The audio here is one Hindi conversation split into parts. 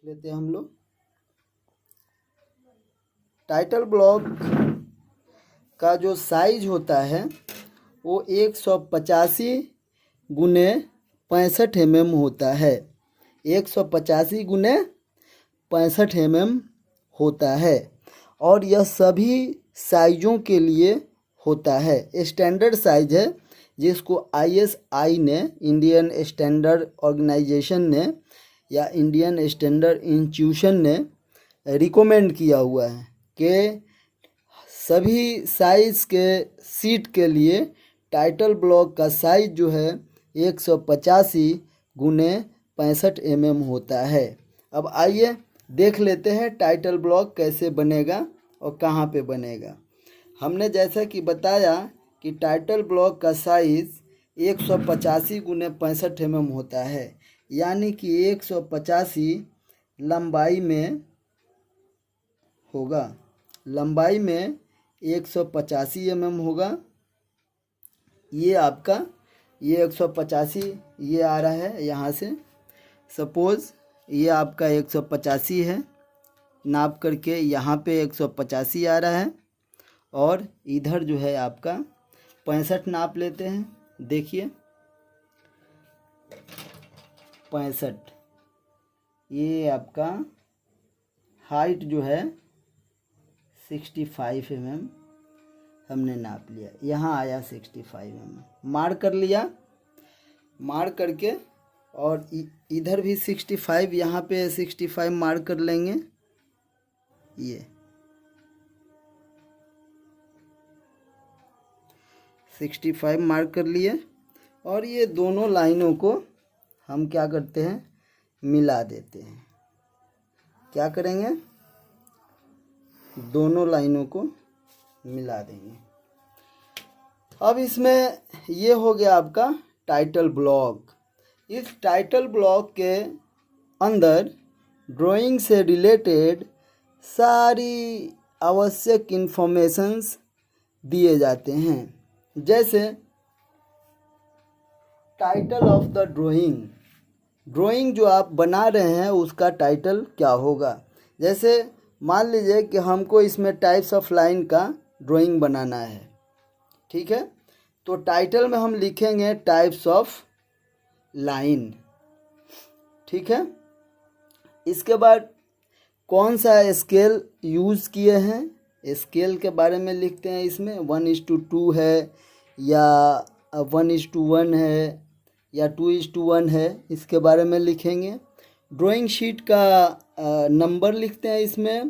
लेते हैं हम लोग। टाइटल ब्लॉक का जो साइज होता है वो 185 गुने 65 mm होता है। 185 गुने 65 mm होता है और यह सभी साइजों के लिए होता है। स्टैंडर्ड साइज है जिसको ISI ने, इंडियन स्टैंडर्ड ऑर्गेनाइजेशन ने या इंडियन स्टैंडर्ड इंस्टीट्यूशन ने रिकमेंड किया हुआ है कि सभी साइज के सीट के लिए टाइटल ब्लॉक का साइज जो है 185 गुने 65 mm होता है। अब आइए देख लेते हैं टाइटल ब्लॉक कैसे बनेगा और कहाँ पे बनेगा। हमने जैसा कि बताया कि टाइटल ब्लॉक का साइज 185 गुने 65 mm होता है, यानी कि 185 लंबाई में होगा, लंबाई में 185 mm होगा। ये आपका ये 185 ये आ रहा है यहाँ से, सपोज़ ये आपका 185 है, नाप करके यहाँ पे 185 आ रहा है और इधर जो है आपका 65 नाप लेते हैं। देखिए 65, ये आपका हाइट जो है 65 mm हमने नाप लिया, यहाँ आया 65 mm, मार्क कर लिया। मार्क करके और इधर भी 65, यहाँ पे 65 मार्क कर लेंगे। ये 65 मार्क कर लिए और ये दोनों लाइनों को हम क्या करते हैं, मिला देते हैं। क्या करेंगे, दोनों लाइनों को मिला देंगे। अब इसमें ये हो गया आपका टाइटल ब्लॉक। इस टाइटल ब्लॉक के अंदर ड्राइंग से रिलेटेड सारी आवश्यक इन्फॉर्मेशंस दिए जाते हैं। जैसे title of the drawing, drawing जो आप बना रहे हैं उसका टाइटल क्या होगा। जैसे मान लीजिए कि हमको इसमें टाइप्स ऑफ लाइन का ड्राइंग बनाना है, ठीक है, तो टाइटल में हम लिखेंगे टाइप्स ऑफ लाइन, ठीक है। इसके बाद कौन सा स्केल यूज़ किए हैं, स्केल के बारे में लिखते हैं। इसमें 1:2 है या 1:1 है या 2:1 है, इसके बारे में लिखेंगे। ड्राइंग शीट का नंबर लिखते हैं। इसमें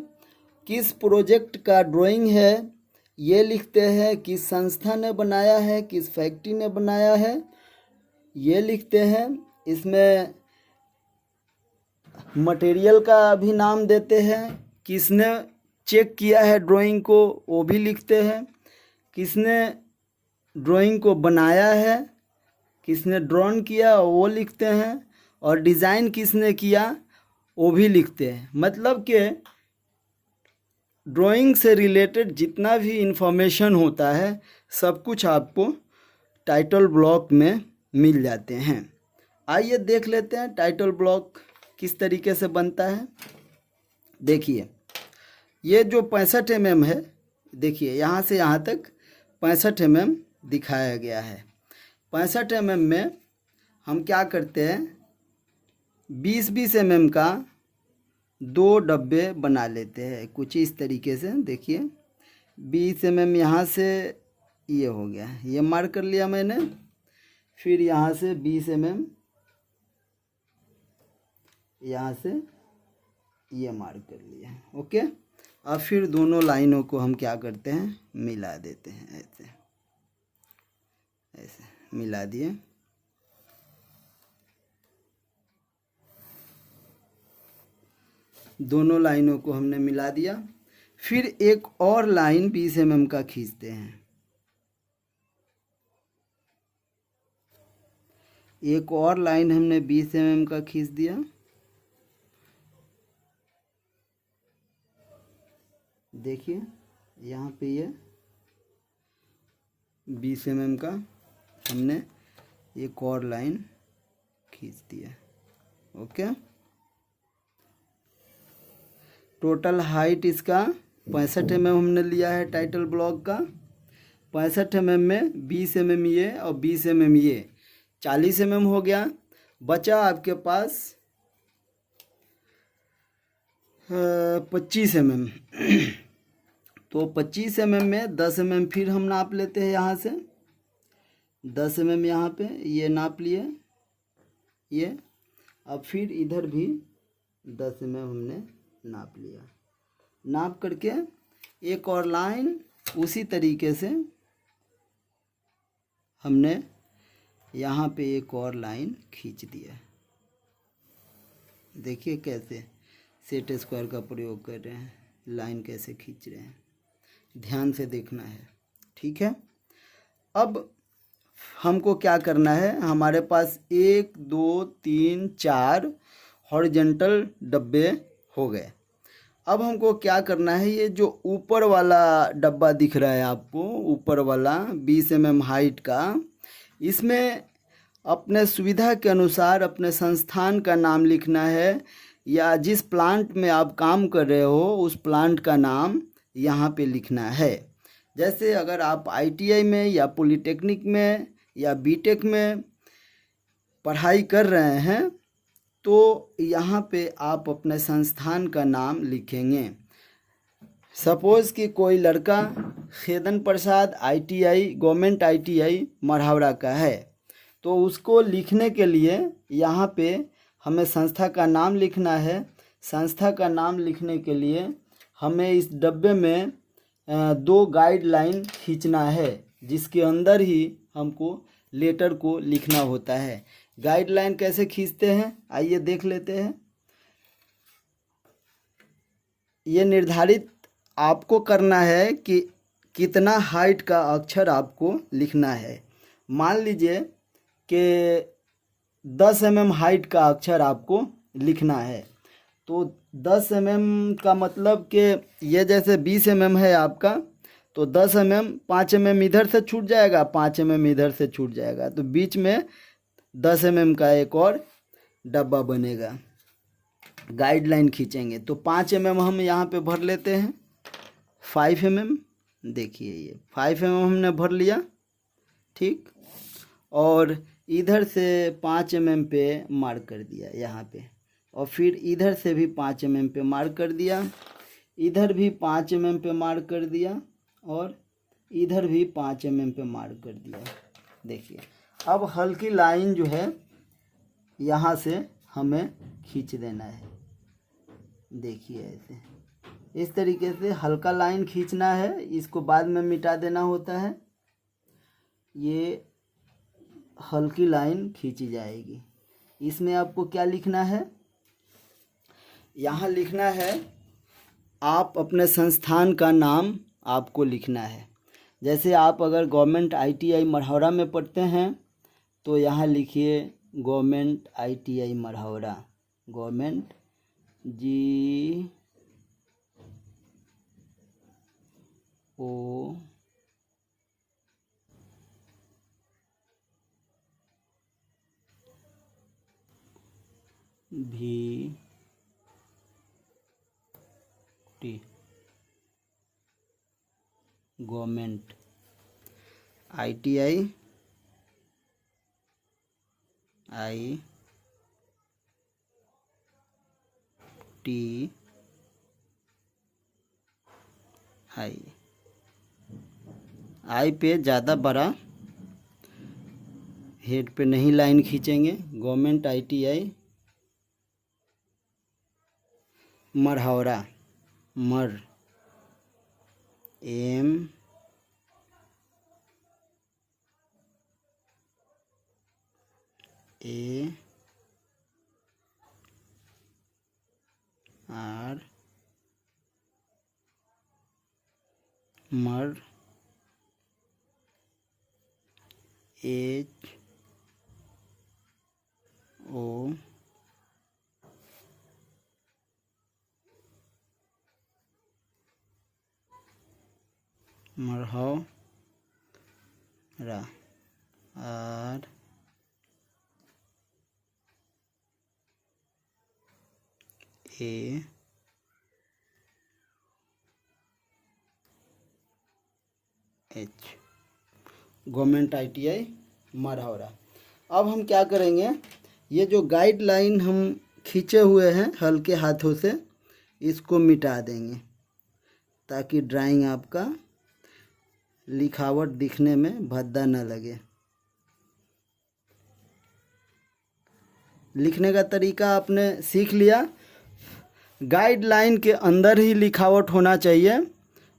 किस प्रोजेक्ट का ड्राइंग है ये लिखते हैं, किस संस्था ने बनाया है, किस फैक्ट्री ने बनाया है ये लिखते हैं। इसमें मटेरियल का भी नाम देते हैं, किसने चेक किया है ड्राइंग को वो भी लिखते हैं, किसने ड्राइंग को बनाया है, किसने ड्रॉन किया वो लिखते हैं, और डिज़ाइन किसने किया वो भी लिखते हैं। मतलब कि ड्राइंग से रिलेटेड जितना भी इंफॉर्मेशन होता है सब कुछ आपको टाइटल ब्लॉक में मिल जाते हैं। आइए देख लेते हैं टाइटल ब्लॉक किस तरीके से बनता है। देखिए ये जो 65 mm है, देखिए यहाँ से यहाँ तक 65 mm दिखाया गया है। 65 mm में हम क्या करते हैं, 20-20 mm का 2 डब्बे बना लेते हैं कुछ इस तरीके से। देखिए 20 mm यहाँ से ये हो गया, ये मार्क कर लिया मैंने। फिर यहाँ से 20 mm यहाँ से ये मार्क कर लिया, ओके। अब फिर दोनों लाइनों को हम क्या करते हैं, मिला देते हैं। ऐसे ऐसे मिला दिए। दोनों लाइनों को हमने मिला दिया। फिर एक और लाइन 20 mm का खींचते हैं। एक और लाइन हमने 20 mm का खींच दिया। देखिए यहाँ पे ये 20 mm का हमने एक और लाइन खींच दिया, ओके। टोटल हाइट इसका 65 mm हमने लिया है टाइटल ब्लॉक का। 65 mm में 20 mm ये और 20 mm ये 40 mm हो गया। बचा आपके पास 25 mm। तो 25 mm में 10 mm फिर हम नाप लेते हैं यहाँ से। 10 mm यहाँ पे ये नाप लिए ये। अब फिर इधर भी 10 mm हमने नाप लिया। नाप करके एक और लाइन उसी तरीके से हमने यहाँ पे एक और लाइन खींच दिया। देखिए कैसे सेट स्क्वायर का प्रयोग कर रहे हैं, लाइन कैसे खींच रहे हैं, ध्यान से देखना है। ठीक है। अब हमको क्या करना है, हमारे पास 1 2 3 4 हॉरिजेंटल डब्बे हो गए। अब हमको क्या करना है, ये जो ऊपर वाला डब्बा दिख रहा है आपको, ऊपर वाला 20 mm हाइट का, इसमें अपने सुविधा के अनुसार अपने संस्थान का नाम लिखना है या जिस प्लांट में आप काम कर रहे हो उस प्लांट का नाम यहाँ पे लिखना है। जैसे अगर आप ITI में या पॉलिटेक्निक में या बीटेक में पढ़ाई कर रहे हैं तो यहाँ पे आप अपने संस्थान का नाम लिखेंगे। सपोज़ कि कोई लड़का खेदन प्रसाद ITI गवर्नमेंट ITI मढ़ौरा का है, तो उसको लिखने के लिए यहाँ पे हमें संस्था का नाम लिखना है। संस्था का नाम लिखने के लिए हमें इस डब्बे में 2 गाइडलाइन खींचना है, जिसके अंदर ही हमको लेटर को लिखना होता है। गाइडलाइन कैसे खींचते हैं आइए देख लेते हैं। ये निर्धारित आपको करना है कि कितना हाइट का अक्षर आपको लिखना है। मान लीजिए कि 10 mm हाइट का अक्षर आपको लिखना है, तो 10 mm का मतलब कि ये जैसे 20 mm है आपका, तो 10 mm 5 mm इधर से छूट जाएगा, 5 mm इधर से छूट जाएगा, तो बीच में 10 mm का एक और डब्बा बनेगा। गाइडलाइन खींचेंगे तो 5 mm हम यहाँ पे भर लेते हैं। 5 mm देखिए ये 5 mm हमने भर लिया। ठीक। और इधर से 5 mm पे मार्क कर दिया यहाँ पे, और फिर इधर से भी 5 mm पे मार्क कर दिया, इधर भी 5 mm पे मार्क कर दिया, और इधर भी 5 mm पे मार्क कर दिया। देखिए अब हल्की लाइन जो है यहाँ से हमें खींच देना है। देखिए ऐसे इस तरीके से हल्का लाइन खींचना है, इसको बाद में मिटा देना होता है। ये हल्की लाइन खींची जाएगी। इसमें आपको क्या लिखना है, यहाँ लिखना है आप अपने संस्थान का नाम आपको लिखना है। जैसे आप अगर गवर्नमेंट ITI मढ़ौरा में पढ़ते हैं तो यहाँ लिखिए government ITI Marhaura, government GO VT government ITI आई पे ज़्यादा बड़ा हेड पे नहीं लाइन खींचेंगे। गवर्नमेंट ITI मढ़ौरा, मर M A R मर HO Marhaura RA H, government ITI Marhaura. अब हम क्या करेंगे, ये जो गाइडलाइन हम खींचे हुए हैं हल्के हाथों से, इसको मिटा देंगे ताकि ड्राइंग आपका लिखावट दिखने में भद्दा न लगे। लिखने का तरीका आपने सीख लिया। गाइडलाइन के अंदर ही लिखावट होना चाहिए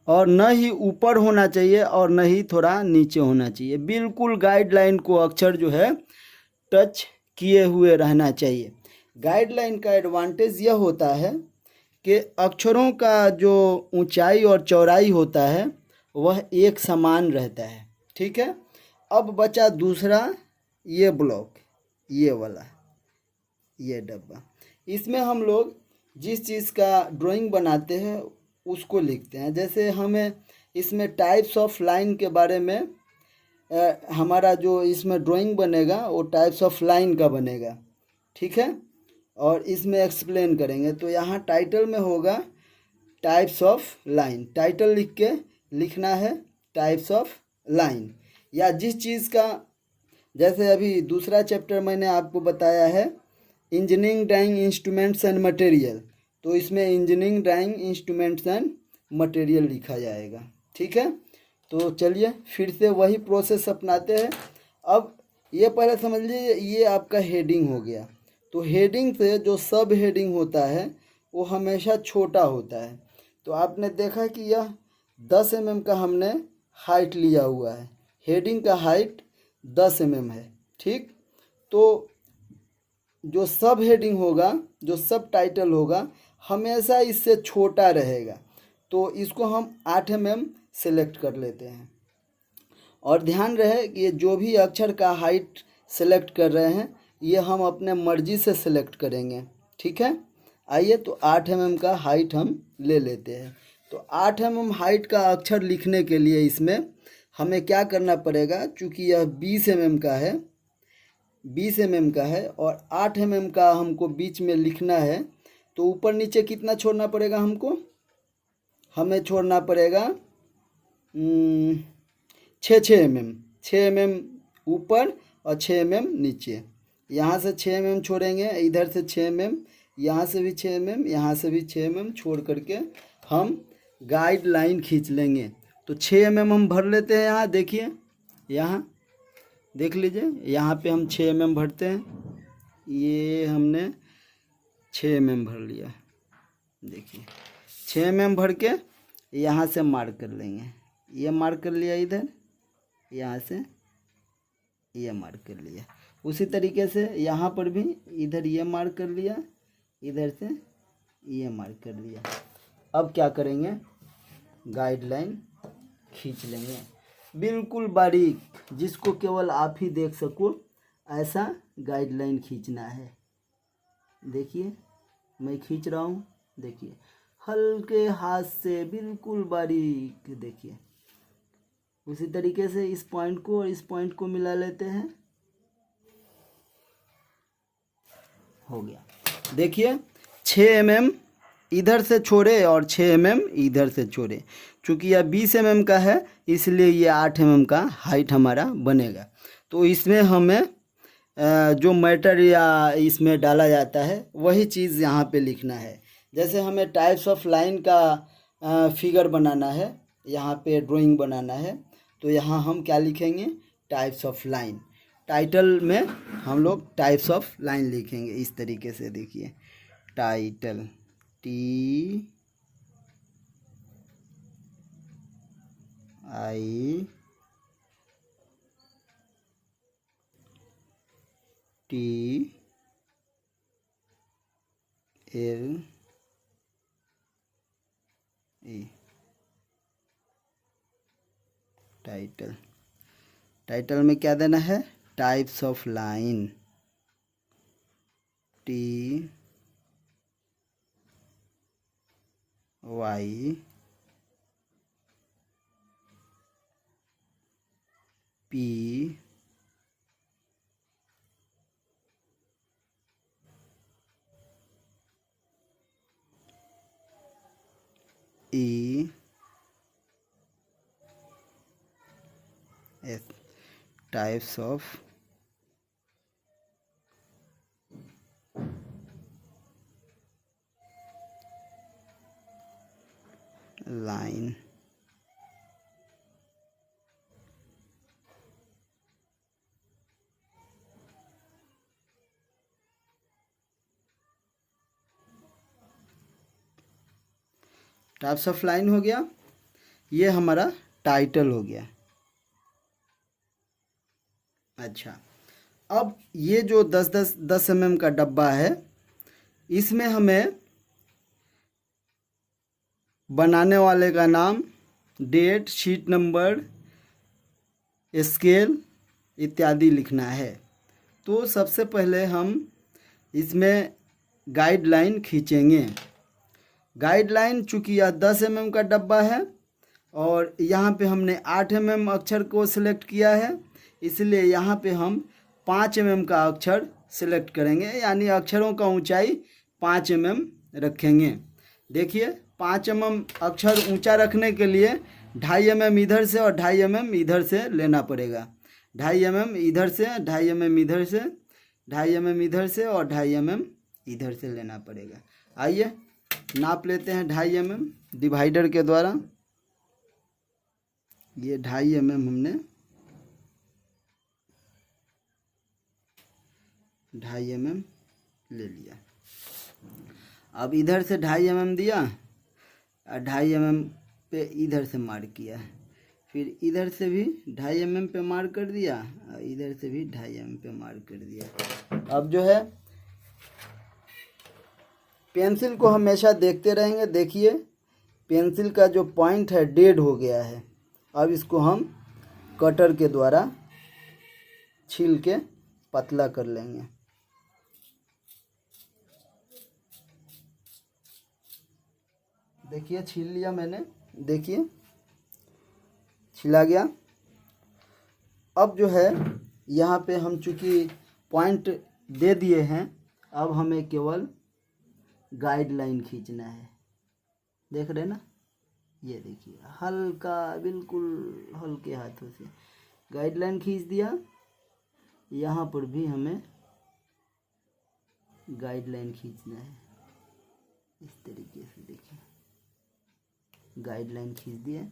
और न ही ऊपर होना चाहिए और न ही थोड़ा नीचे होना चाहिए। बिल्कुल गाइडलाइन को अक्षर जो है टच किए हुए रहना चाहिए। गाइडलाइन का एडवांटेज यह होता है कि अक्षरों का जो ऊंचाई और चौड़ाई होता है वह एक समान रहता है। ठीक है। अब बचा दूसरा ये ब्लॉक, ये वाला, ये डब्बा। इसमें हम लोग जिस चीज़ का ड्राइंग बनाते हैं उसको लिखते हैं। जैसे हमें इसमें टाइप्स ऑफ लाइन के बारे में हमारा जो इसमें ड्राइंग बनेगा वो टाइप्स ऑफ लाइन का बनेगा। ठीक है। और इसमें एक्सप्लेन करेंगे। तो यहाँ टाइटल में होगा टाइप्स ऑफ लाइन। टाइटल लिख के लिखना है टाइप्स ऑफ लाइन, या जिस चीज़ का, जैसे अभी दूसरा चैप्टर मैंने आपको बताया है engineering drawing instruments and material, तो इसमें engineering drawing instruments and material लिखा जाएगा। ठीक है। तो चलिए फिर से वही प्रोसेस अपनाते हैं। अब ये पहले समझ लीजिए, ये आपका हेडिंग हो गया। तो हेडिंग से जो सब हेडिंग होता है वो हमेशा छोटा होता है। तो आपने देखा कि यह 10 mm का हमने हाइट लिया हुआ है। हेडिंग का हाइट 10 mm है। ठीक। तो जो सब हेडिंग होगा, जो सब टाइटल होगा, हमेशा इससे छोटा रहेगा। तो इसको हम 8 mm सेलेक्ट कर लेते हैं। और ध्यान रहे कि ये जो भी अक्षर का हाइट सेलेक्ट कर रहे हैं ये हम अपने मर्जी से सेलेक्ट करेंगे। ठीक है। आइए, तो 8 mm का हाइट हम ले लेते हैं। तो 8 mm हाइट का अक्षर लिखने के लिए इसमें हमें क्या करना पड़ेगा, चूँकि यह 20 mm का है, 20 mm का है और 8 mm का हमको बीच में लिखना है, तो ऊपर नीचे कितना छोड़ना पड़ेगा हमको, हमें छोड़ना पड़ेगा 6 mm, 6 mm ऊपर और 6 mm नीचे। यहाँ से 6 mm छोड़ेंगे, इधर से 6 mm, यहाँ से भी 6 mm, यहाँ से भी 6 mm छोड़ करके हम गाइडलाइन खींच लेंगे। तो 6 mm हम भर लेते हैं। यहाँ देखिए, यहाँ देख लीजिए, यहाँ पे हम 6 mm भरते हैं। ये हमने 6 mm भर लिया। देखिए 6 mm भर के यहाँ से मार्क कर लेंगे। ये मार्क कर लिया, इधर यहाँ से ये मार्क कर लिया। उसी तरीके से यहाँ पर भी इधर ये मार्क कर लिया, इधर से ये मार्क कर लिया। अब क्या करेंगे, गाइडलाइन खींच लेंगे बिल्कुल बारीक, जिसको केवल आप ही देख सको, ऐसा गाइडलाइन खींचना है। देखिए मैं खींच रहा हूँ, देखिए हल्के हाथ से बिल्कुल बारीक। देखिए उसी तरीके से इस पॉइंट को और इस पॉइंट को मिला लेते हैं। हो गया। देखिए 6 mm इधर से छोड़े और 6 mm इधर से छोड़े। चूँकि यह 20 mm का है इसलिए ये 8 mm का हाइट हमारा बनेगा। तो इसमें हमें जो मैटर या इसमें डाला जाता है वही चीज़ यहाँ पे लिखना है। जैसे हमें टाइप्स ऑफ लाइन का फिगर बनाना है, यहाँ पे ड्राइंग बनाना है, तो यहाँ हम क्या लिखेंगे, टाइप्स ऑफ लाइन। टाइटल में हम लोग टाइप्स ऑफ लाइन लिखेंगे इस तरीके से। देखिए टाइटल, TITLE, टाइटल। टाइटल में क्या देना है, types of line, TYPE types of line. Types of line हो गया, ये हमारा टाइटल हो गया। अच्छा, अब ये जो 10 mm का डब्बा है, इसमें हमें बनाने वाले का नाम, डेट, शीट नंबर, स्केल इत्यादि लिखना है। तो सबसे पहले हम इसमें गाइडलाइन खींचेंगे। गाइडलाइन चूँकि यह 10 mm का डब्बा है और यहाँ पे हमने 8 mm अक्षर को सिलेक्ट किया है, इसलिए यहाँ पे हम 5 mm का अक्षर सिलेक्ट करेंगे, यानी अक्षरों का ऊंचाई 5 mm रखेंगे। देखिए 5 mm अक्षर ऊंचा रखने के लिए 2.5 mm इधर से और 2.5 mm इधर से लेना पड़ेगा। 2.5 mm इधर से, 2.5 mm इधर से, 2.5 mm इधर से और 2.5 mm इधर से लेना पड़ेगा। आइए नाप लेते हैं 2.5 mm डिवाइडर के द्वारा। ये 2.5 mm हमने 2.5 mm ले लिया। अब इधर से 2.5 mm दिया और 2.5 mm पे इधर से मार्क किया, फिर इधर से भी 2.5 mm पे मार्क कर दिया और इधर से भी 2.5 mm पे मार्क कर दिया। अब जो है पेंसिल को हमेशा देखते रहेंगे। देखिए पेंसिल का जो पॉइंट है डेड हो गया है। अब इसको हम कटर के द्वारा छील के पतला कर लेंगे। देखिए छील लिया मैंने, देखिए छिला गया। अब जो है यहाँ पे हम चूँकि पॉइंट दे दिए हैं, अब हमें केवल गाइडलाइन खींचना है। देख रहे ना, ये देखिए हल्का, बिल्कुल हल्के हाथों से गाइडलाइन खींच दिया। यहाँ पर भी हमें गाइडलाइन खींचना है, इस तरीके से देखिए गाइडलाइन खींच दिए।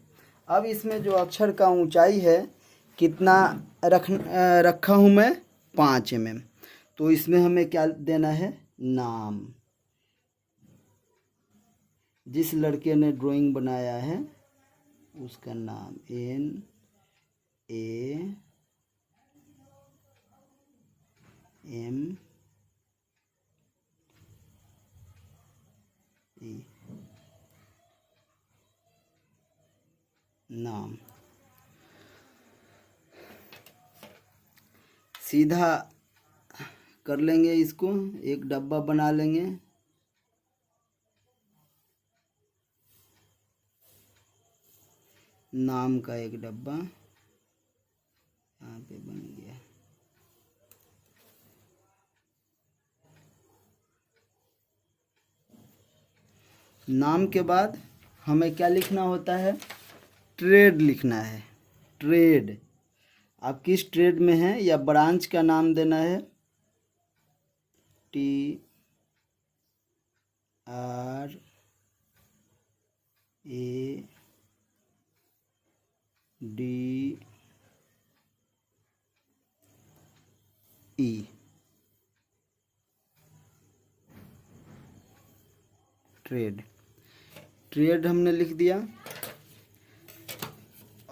अब इसमें जो अक्षर का ऊंचाई है कितना रखा हूँ मैं, 5 mm। तो इसमें हमें क्या देना है, नाम। जिस लड़के ने ड्राइंग बनाया है उसका नाम, NAME, नाम। सीधा कर लेंगे, इसको एक डब्बा बना लेंगे। नाम का एक डब्बा यहाँ पे बन गया। नाम के बाद हमें क्या लिखना होता है, ट्रेड लिखना है। ट्रेड, आप किस ट्रेड में हैं या ब्रांच का नाम देना है। TRADE, trade. ट्रेड हमने लिख दिया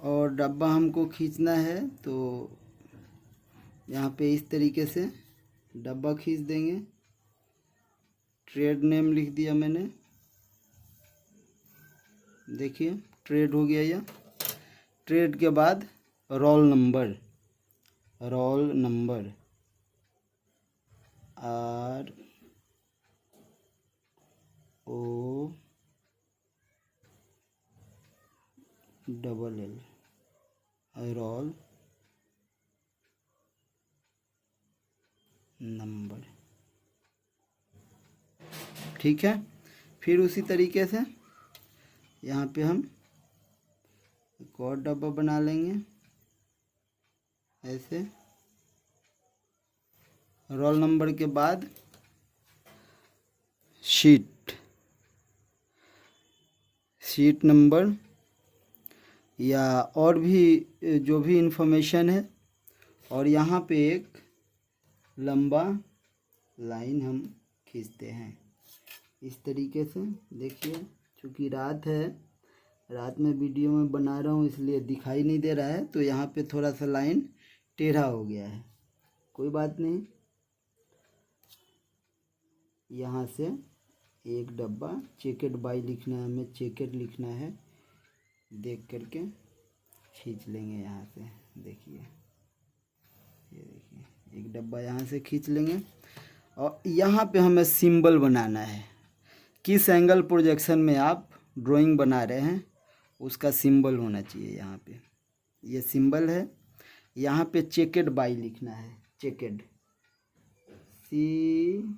और डब्बा हमको खींचना है, तो यहाँ पे इस तरीके से डब्बा खींच देंगे। ट्रेड नेम लिख दिया मैंने, देखिए ट्रेड हो गया यह। ट्रेड के बाद roll number, ROLL, roll number. ठीक है, फिर उसी तरीके से यहाँ पे हम एक और डब्बा बना लेंगे। ऐसे रोल नंबर के बाद शीट नंबर या और भी जो भी इंफॉर्मेशन है, और यहाँ पे एक लंबा लाइन हम खींचते हैं इस तरीके से। देखिए चूँकि रात है, रात में वीडियो में बना रहा हूँ इसलिए दिखाई नहीं दे रहा है, तो यहाँ पे थोड़ा सा लाइन टेढ़ा हो गया है, कोई बात नहीं। यहाँ से एक डब्बा चेकेड बाई लिखना है, हमें चेकेड लिखना है, देख करके खींच लेंगे यहाँ से। देखिए ये देखिए एक डब्बा यहाँ से खींच लेंगे, और यहाँ पे हमें सिंबल बनाना है। किस एंगल प्रोजेक्शन में आप ड्राइंग बना रहे हैं उसका सिंबल होना चाहिए। यहाँ पे ये सिंबल है, यहाँ पे चेकेड बाई लिखना है, चेकेड CHECKED,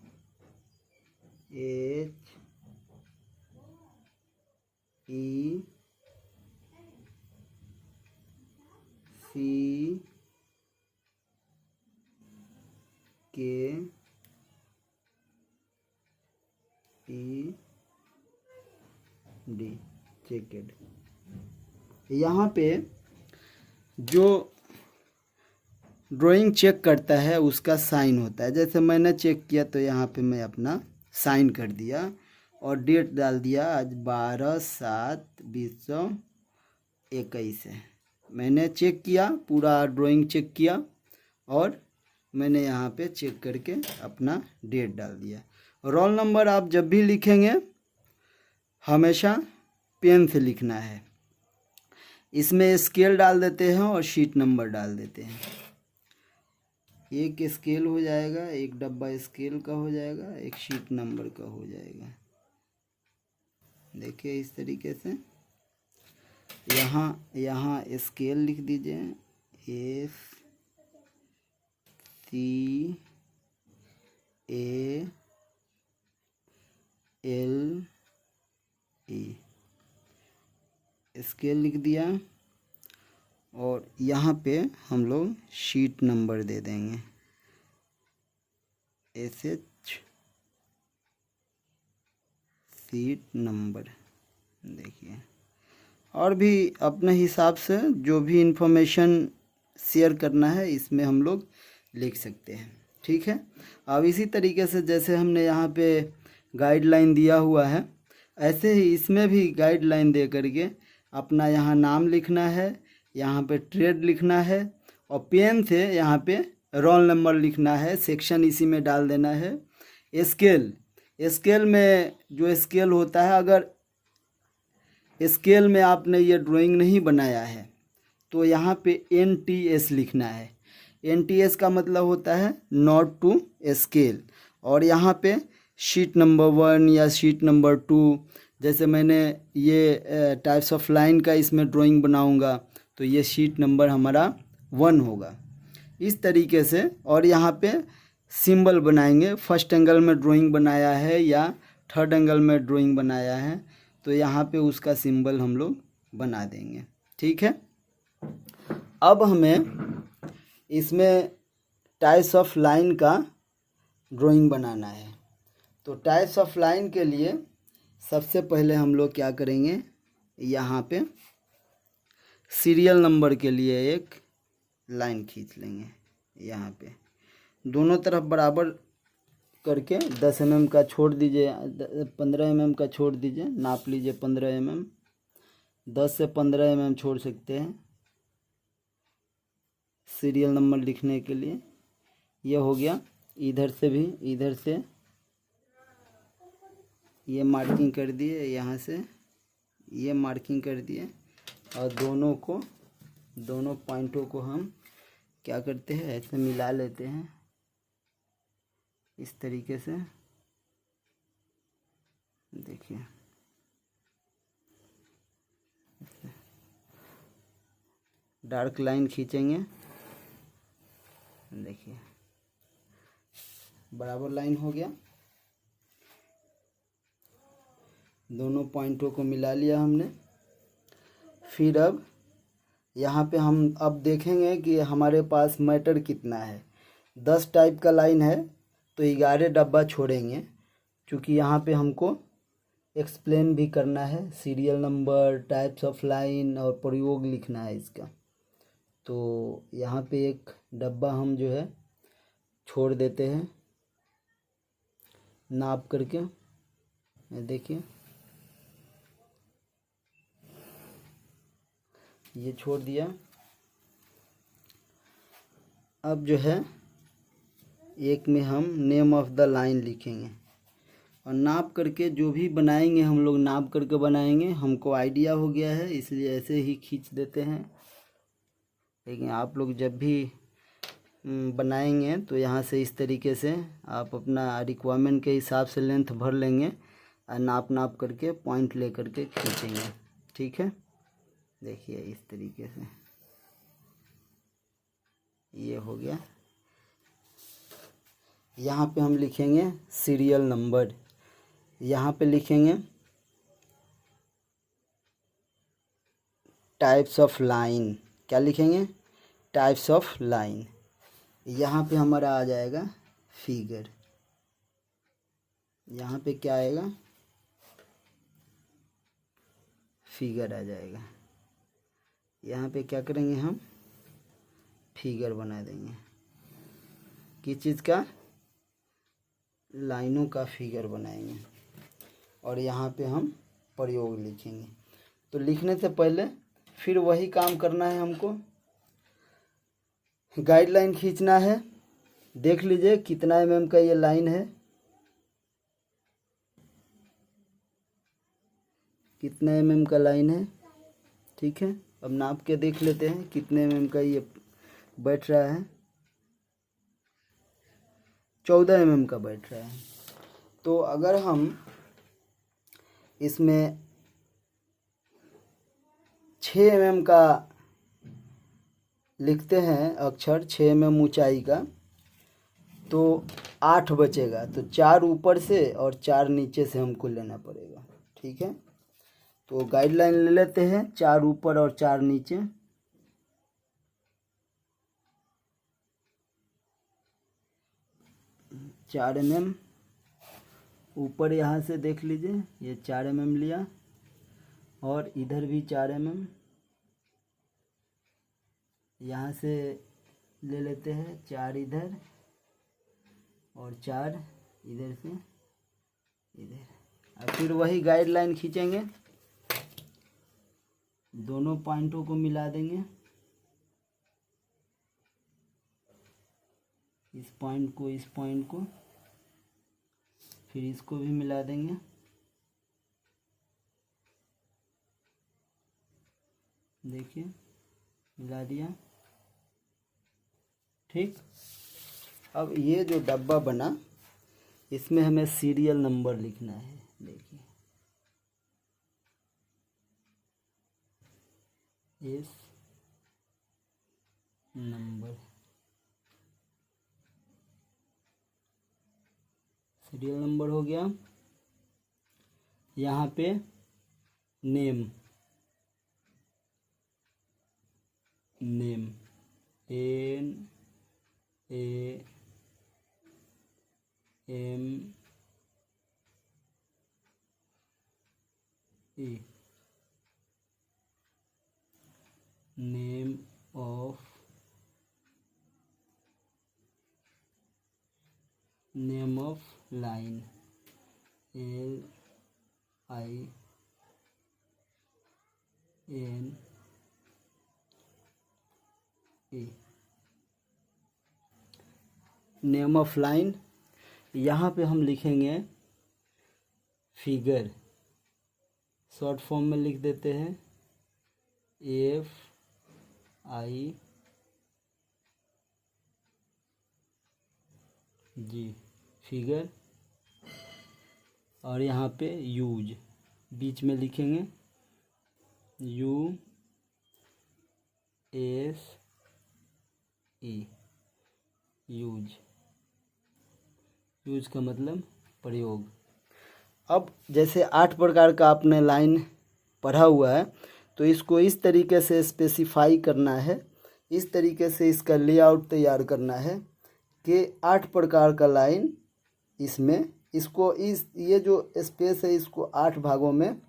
चेकेड। यहाँ पे जो ड्राइंग चेक करता है उसका साइन होता है। जैसे मैंने चेक किया तो यहाँ पे मैं अपना साइन कर दिया और डेट डाल दिया, आज 12/7/2021 है। मैंने चेक किया, पूरा ड्राइंग चेक किया और मैंने यहाँ पे चेक करके अपना डेट डाल दिया। रोल नंबर आप जब भी लिखेंगे हमेशा पेन से लिखना है। इसमें स्केल डाल देते हैं और शीट नंबर डाल देते हैं। एक स्केल हो जाएगा, एक डब्बा स्केल का हो जाएगा, एक शीट नंबर का हो जाएगा। देखिए इस तरीके से यहाँ स्केल लिख दीजिए, SCALE, स्केल लिख दिया, और यहाँ पे हम लोग शीट नंबर दे देंगे, SH शीट नंबर। देखिए और भी अपने हिसाब से जो भी इंफॉर्मेशन शेयर करना है इसमें हम लोग लिख सकते हैं, ठीक है। अब इसी तरीके से जैसे हमने यहाँ पे गाइडलाइन दिया हुआ है, ऐसे ही इसमें भी गाइडलाइन दे करके अपना यहाँ नाम लिखना है, यहाँ पे ट्रेड लिखना है, और पेन से यहाँ पे रोल नंबर लिखना है, सेक्शन इसी में डाल देना है। स्केल में जो स्केल होता है, अगर स्केल में आपने ये ड्राइंग नहीं बनाया है तो यहाँ पे NTS लिखना है। NTS का मतलब होता है नॉट टू स्केल। और यहाँ पे शीट नंबर 1 या शीट नंबर 2, जैसे मैंने ये टाइप्स ऑफ लाइन का इसमें ड्राइंग बनाऊंगा तो ये शीट नंबर हमारा 1 होगा, इस तरीके से। और यहाँ पे सिंबल बनाएंगे, फर्स्ट एंगल में ड्राइंग बनाया है या थर्ड एंगल में ड्राइंग बनाया है तो यहाँ पे उसका सिंबल हम लोग बना देंगे, ठीक है। अब हमें इसमें टाइप्स ऑफ लाइन का ड्राइंग बनाना है। तो टाइप्स ऑफ लाइन के लिए सबसे पहले हम लोग क्या करेंगे, यहाँ पे सीरियल नंबर के लिए एक लाइन खींच लेंगे। यहाँ पे दोनों तरफ बराबर करके 10 mm का छोड़ दीजिए, 15 mm का छोड़ दीजिए, नाप लीजिए 15 mm, 10 से 15 mm छोड़ सकते हैं सीरियल नंबर लिखने के लिए। यह हो गया। इधर से भी, इधर से ये मार्किंग कर दिए, यहाँ से ये मार्किंग कर दिए, और दोनों पॉइंटों को हम क्या करते हैं, ऐसे मिला लेते हैं इस तरीके से। देखिए डार्क लाइन खींचेंगे, देखिए बराबर लाइन हो गया। दोनों पॉइंटों को मिला लिया हमने। फिर अब यहाँ पे हम अब देखेंगे कि हमारे पास मैटर कितना है। 10 टाइप का लाइन है तो 11 डब्बा छोड़ेंगे, क्योंकि यहाँ पे हमको एक्सप्लेन भी करना है, serial number, types of line और प्रयोग लिखना है इसका। तो यहाँ पे एक डब्बा हम जो है छोड़ देते हैं नाप करके। देखिए ये छोड़ दिया। अब जो है एक में हम नेम ऑफ द लाइन लिखेंगे और नाप करके जो भी बनाएंगे हम लोग नाप करके बनाएंगे। हमको आइडिया हो गया है इसलिए ऐसे ही खींच देते हैं, लेकिन आप लोग जब भी बनाएंगे तो यहाँ से इस तरीके से आप अपना रिक्वायरमेंट के हिसाब से लेंथ भर लेंगे और नाप करके पॉइंट ले करके खींचेंगे। ठीक है, देखिए इस तरीके से ये हो गया। यहाँ पे हम लिखेंगे सीरियल नंबर, यहाँ पे लिखेंगे टाइप्स ऑफ लाइन। क्या लिखेंगे? Types of line. यहाँ पे हमारा आ जाएगा फिगर। यहाँ पे क्या आएगा? फिगर आ जाएगा। यहाँ पे क्या करेंगे हम? फिगर बना देंगे। किस चीज़ का? लाइनों का फिगर बनाएंगे और यहाँ पे हम प्रयोग लिखेंगे। तो लिखने से पहले फिर वही काम करना है हमको, गाइडलाइन खींचना है। देख लीजिए कितना mm का ये लाइन है, कितना mm का लाइन है। ठीक है, अब नाप के देख लेते हैं कितने mm का ये बैठ रहा है। 14 mm का बैठ रहा है। तो अगर हम इसमें 6 mm का लिखते हैं अक्षर, 6 mm ऊंचाई का, तो 8 बचेगा। तो 4 ऊपर से और 4 नीचे से हमको लेना पड़ेगा। ठीक है, तो गाइडलाइन ले लेते हैं 4 ऊपर और 4 नीचे। चार mm ऊपर यहाँ से देख लीजिए, ये 4 mm लिया और इधर भी 4 mm यहाँ से ले लेते हैं, 4 इधर और 4 इधर से इधर। और फिर वही गाइडलाइन खींचेंगे, दोनों पॉइंटों को मिला देंगे, इस पॉइंट को इस पॉइंट को, फिर इसको भी मिला देंगे। देखिए मिला दिया। ठीक, अब ये जो डब्बा बना इसमें हमें सीरियल नंबर लिखना है। देखिए इस नंबर, सीरियल नंबर हो गया। यहाँ पे name, name NAME, name of line, LINE। Name of line, यहाँ पे हम लिखेंगे फिगर, शॉर्ट फॉर्म में लिख देते हैं FIG, फिगर। और यहाँ पे यूज बीच में लिखेंगे USE, यूज। यूज का मतलब प्रयोग। अब जैसे 8 प्रकार का आपने लाइन पढ़ा हुआ है, तो इसको इस तरीके से स्पेसिफाई करना है, इस तरीके से इसका लेआउट तैयार करना है कि 8 प्रकार का लाइन इसमें, इसको इस ये जो स्पेस है इसको 8 भागों में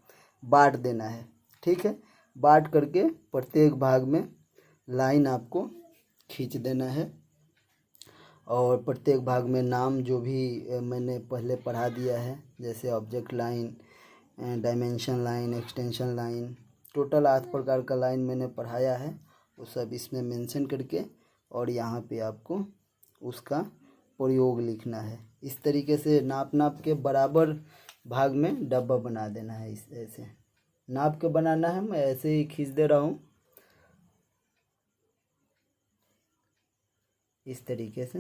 बांट देना है। ठीक है, बांट करके प्रत्येक भाग में लाइन आपको खींच देना है और प्रत्येक भाग में नाम जो भी मैंने पहले पढ़ा दिया है, जैसे object line, dimension line, extension line, total 8 प्रकार का लाइन मैंने पढ़ाया है, वो सब इसमें मेंशन करके और यहाँ पे आपको उसका प्रयोग लिखना है। इस तरीके से नाप नाप के बराबर भाग में डब्बा बना देना है। इस ऐसे नाप के बनाना है, मैं ऐसे ही खींच दे रहा हूँ इस तरीके से।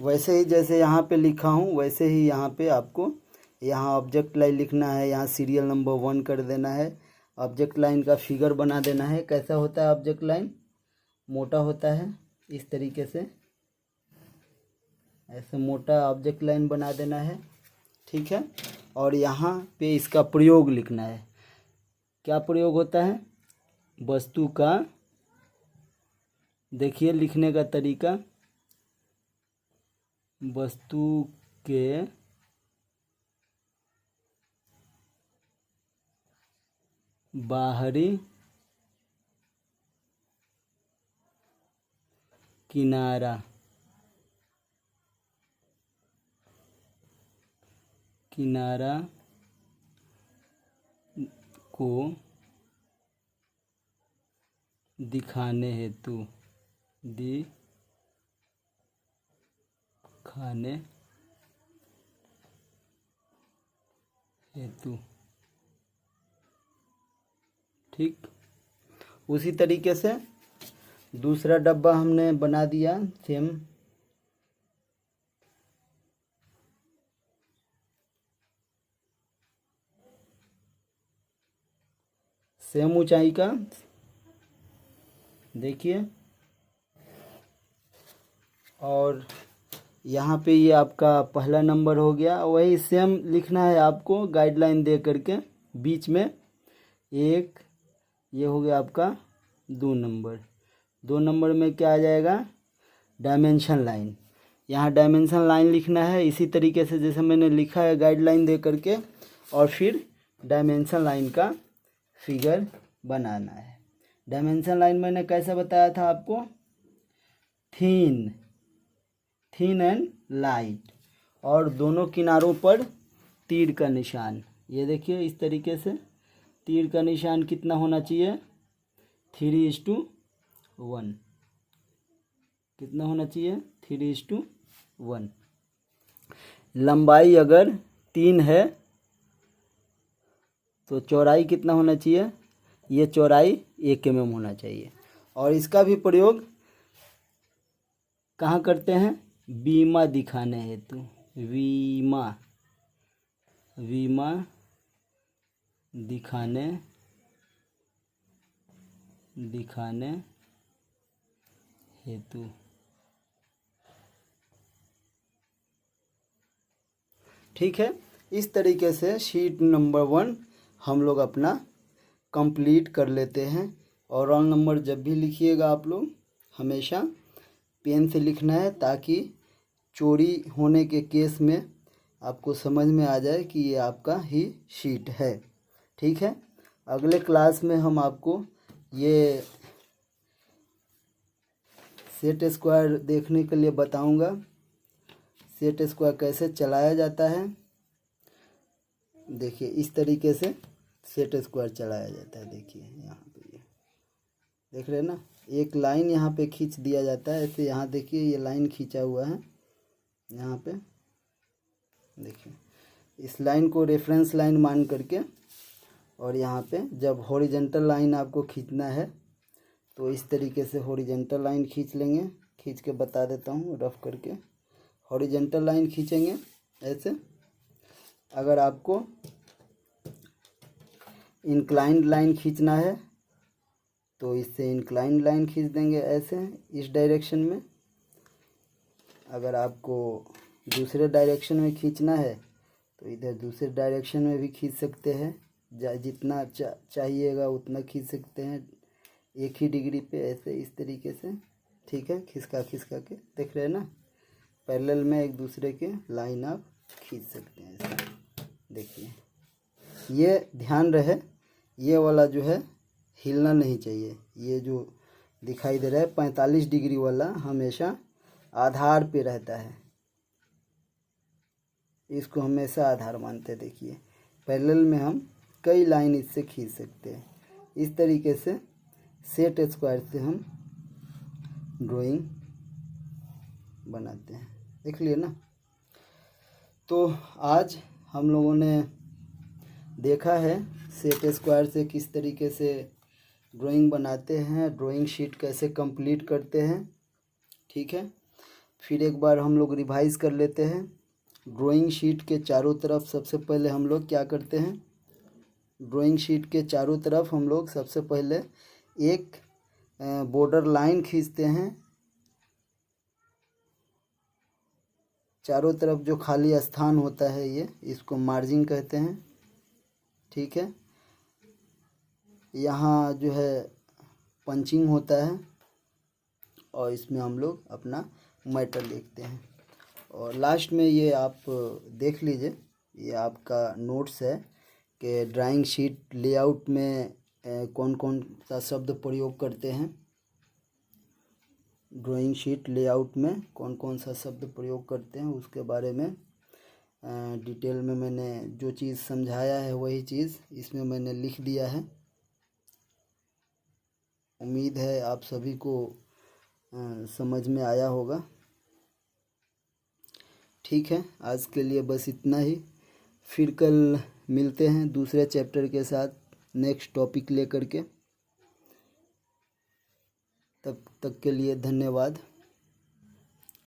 वैसे ही जैसे यहाँ पे लिखा हूँ वैसे ही यहाँ पे आपको यहाँ ऑब्जेक्ट लाइन लिखना है, यहाँ सीरियल नंबर 1 कर देना है, ऑब्जेक्ट लाइन का फिगर बना देना है। कैसा होता है ऑब्जेक्ट लाइन? मोटा होता है, इस तरीके से ऐसे मोटा ऑब्जेक्ट लाइन बना देना है। ठीक है, और यहाँ पे इसका प्रयोग लिखना है। क्या प्रयोग होता है? वस्तु का, देखिए लिखने का तरीका, वस्तु के बाहरी किनारा को दिखाने हेतु ठीक, उसी तरीके से दूसरा डब्बा हमने बना दिया सेम ऊंचाई का। देखिए, और यहाँ पे ये आपका पहला नंबर हो गया। वही सेम लिखना है आपको गाइडलाइन दे करके। बीच में एक, ये हो गया आपका 2 नंबर। 2 नंबर में क्या आ जाएगा? Dimension line. यहाँ डायमेंशन लाइन लिखना है इसी तरीके से जैसे मैंने लिखा है गाइडलाइन दे करके, और फिर डायमेंशन लाइन का फिगर बनाना है। डायमेंशन लाइन मैंने कैसे बताया था आपको? थिन एंड लाइट, और दोनों किनारों पर तीर का निशान। ये देखिए इस तरीके से तीर का निशान कितना होना चाहिए? 3:1। कितना होना चाहिए? 3:1। लंबाई अगर 3 है तो चौड़ाई कितना होना चाहिए? ये चौड़ाई 1 mm होना चाहिए। और इसका भी प्रयोग कहाँ करते हैं? बीमा दिखाने हेतु। बीमा दिखाने हेतु। ठीक है, इस तरीके से शीट नंबर 1 हम लोग अपना कंप्लीट कर लेते हैं। और रोल नंबर जब भी लिखिएगा आप लोग हमेशा पेन से लिखना है, ताकि चोरी होने के केस में आपको समझ में आ जाए कि ये आपका ही शीट है। ठीक है, अगले क्लास में हम आपको ये सेट स्क्वायर देखने के लिए बताऊंगा। सेट स्क्वायर कैसे चलाया जाता है, देखिए इस तरीके से सेट स्क्वायर चलाया जाता है। देखिए यहाँ पे ये देख रहे हैं ना, एक लाइन यहाँ पे खींच दिया जाता है ऐसे। यहाँ देखिए ये लाइन खींचा हुआ है यहाँ पे, देखिए इस लाइन को रेफरेंस लाइन मान करके, और यहाँ पे जब हॉरिजेंटल लाइन आपको खींचना है तो इस तरीके से हॉरिजेंटल लाइन खींच लेंगे। खींच के बता देता हूँ रफ करके। हॉरिजेंटल लाइन खींचेंगे ऐसे। अगर आपको इंक्लाइंड लाइन खींचना है तो इससे इंक्लाइंड लाइन खींच देंगे ऐसे, इस डायरेक्शन में। अगर आपको दूसरे डायरेक्शन में खींचना है तो इधर दूसरे डायरेक्शन में भी खींच सकते हैं, जितना चाहिएगा उतना खींच सकते हैं एक ही डिग्री पे, ऐसे इस तरीके से। ठीक है, खिसका खिसका के देख रहे हैं ना, पैरेलल में एक दूसरे के लाइन आप खींच सकते हैं ऐसे। देखिए, ये ध्यान रहे, ये वाला जो है हिलना नहीं चाहिए। ये जो दिखाई दे रहा है 45 डिग्री वाला हमेशा आधार पे रहता है, इसको हमेशा आधार मानते हैं। देखिए, पैरेलल में हम कई लाइन इससे खींच सकते हैं। इस तरीके से सेट स्क्वायर से हम ड्राइंग बनाते हैं। देख लिए ना। तो आज हम लोगों ने देखा है सेट स्क्वायर से किस तरीके से ड्राइंग बनाते हैं, ड्राइंग शीट कैसे कंप्लीट करते हैं। ठीक है, फिर एक बार हम लोग रिवाइज कर लेते हैं। ड्राइंग शीट के चारों तरफ सबसे पहले हम लोग क्या करते हैं, ड्राइंग शीट के चारों तरफ हम लोग सबसे पहले एक बॉर्डर लाइन खींचते हैं। चारों तरफ जो खाली स्थान होता है ये, इसको मार्जिन कहते हैं। ठीक है, यहाँ जो है पंचिंग होता है और इसमें हम लोग अपना मैटर लिखते हैं। और लास्ट में ये आप देख लीजिए, ये आपका नोट्स है कि ड्राइंग शीट लेआउट में कौन कौन सा शब्द प्रयोग करते हैं। ड्राइंग शीट लेआउट में कौन कौन सा शब्द प्रयोग करते हैं उसके बारे में डिटेल में मैंने जो चीज़ समझाया है वही चीज़ इसमें मैंने लिख दिया है। उम्मीद है आप सभी को समझ में आया होगा। ठीक है, आज के लिए बस इतना ही। फिर कल मिलते हैं दूसरे चैप्टर के साथ, नेक्स्ट टॉपिक लेकर के। तब तक के लिए धन्यवाद।